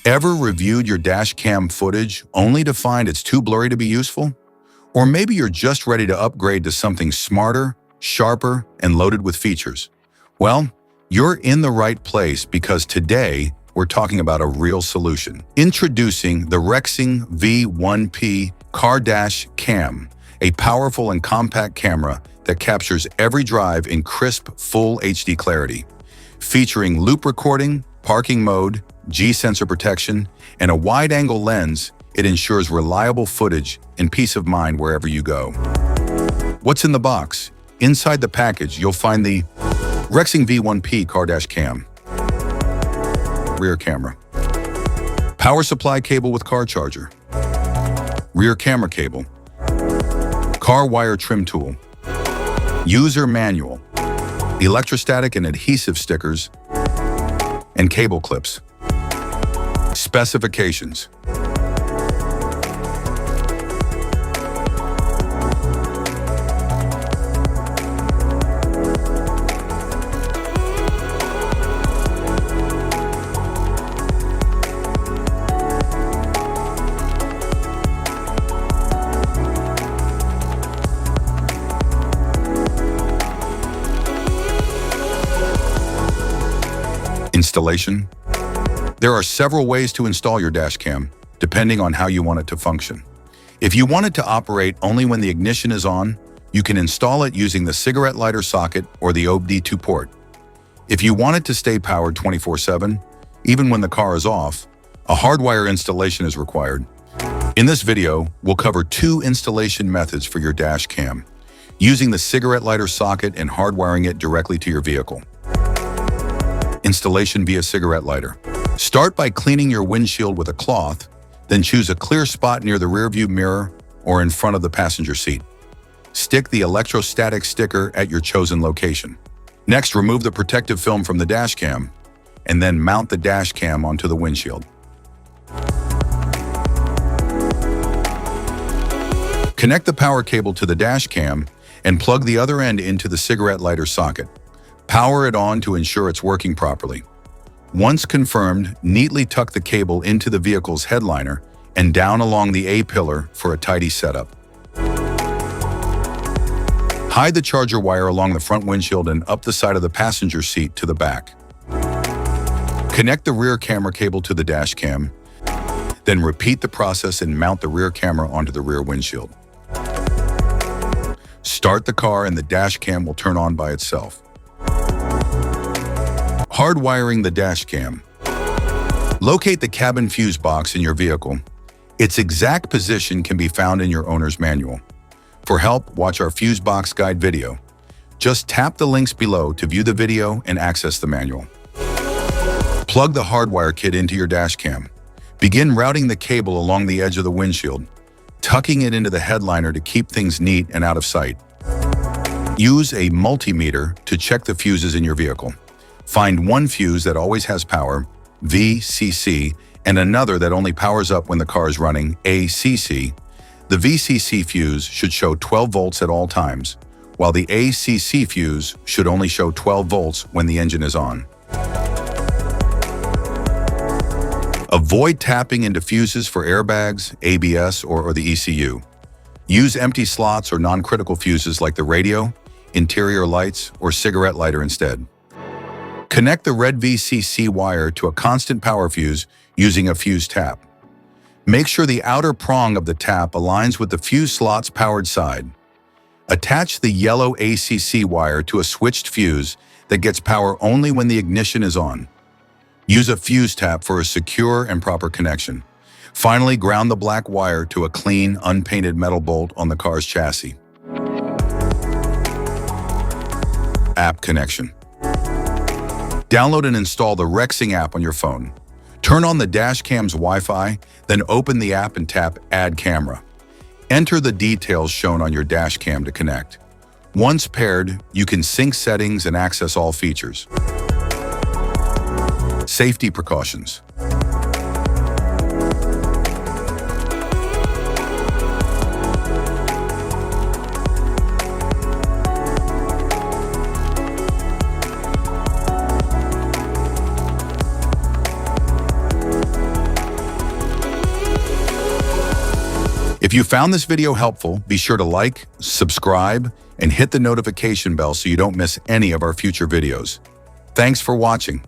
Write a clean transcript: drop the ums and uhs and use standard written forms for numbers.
Ever reviewed your dash cam footage only to find it's too blurry to be useful? Or maybe you're just ready to upgrade to something smarter, sharper, and loaded with features. Well, you're in the right place because today we're talking about a real solution. Introducing the REXING V1P Car Dash Cam, a powerful and compact camera that captures every drive in crisp, full HD clarity. Featuring loop recording, parking mode, G-sensor protection, and a wide-angle lens, it ensures reliable footage and peace of mind wherever you go. What's in the box? Inside the package, you'll find the REXING V1P Car Dash Cam. Rear camera. Power supply cable with car charger. Rear camera cable. Car wire trim tool. User manual. Electrostatic and adhesive stickers. And cable clips. Specifications. Installation. There are several ways to install your dash cam, depending on how you want it to function. If you want it to operate only when the ignition is on, you can install it using the cigarette lighter socket or the OBD2 port. If you want it to stay powered 24/7, even when the car is off, a hardwire installation is required. In this video, we'll cover 2 installation methods for your dash cam, using the cigarette lighter socket and hardwiring it directly to your vehicle. Installation via cigarette lighter. Start by cleaning your windshield with a cloth, then choose a clear spot near the rearview mirror or in front of the passenger seat. Stick the electrostatic sticker at your chosen location. Next, remove the protective film from the dash cam, and then mount the dash cam onto the windshield. Connect the power cable to the dash cam and plug the other end into the cigarette lighter socket. Power it on to ensure it's working properly. Once confirmed, neatly tuck the cable into the vehicle's headliner and down along the A-pillar for a tidy setup. Hide the charger wire along the front windshield and up the side of the passenger seat to the back. Connect the rear camera cable to the dash cam, then repeat the process and mount the rear camera onto the rear windshield. Start the car and the dash cam will turn on by itself. Hardwiring the dash cam. Locate the cabin fuse box in your vehicle. Its exact position can be found in your owner's manual. For help, watch our fuse box guide video. Just tap the links below to view the video and access the manual. Plug the hardwire kit into your dash cam. Begin routing the cable along the edge of the windshield, tucking it into the headliner to keep things neat and out of sight. Use a multimeter to check the fuses in your vehicle. Find one fuse that always has power, VCC, and another that only powers up when the car is running, ACC. The VCC fuse should show 12 volts at all times, while the ACC fuse should only show 12 volts when the engine is on. Avoid tapping into fuses for airbags, ABS, or the ECU. Use empty slots or non-critical fuses like the radio, interior lights, or cigarette lighter instead. Connect the red VCC wire to a constant power fuse using a fuse tap. Make sure the outer prong of the tap aligns with the fuse slot's powered side. Attach the yellow ACC wire to a switched fuse that gets power only when the ignition is on. Use a fuse tap for a secure and proper connection. Finally, ground the black wire to a clean, unpainted metal bolt on the car's chassis. App connection. Download and install the REXING app on your phone. Turn on the dash cam's Wi-Fi, then open the app and tap Add Camera. Enter the details shown on your dash cam to connect. Once paired, you can sync settings and access all features. Safety precautions. If you found this video helpful, be sure to like, subscribe, and hit the notification bell so you don't miss any of our future videos. Thanks for watching.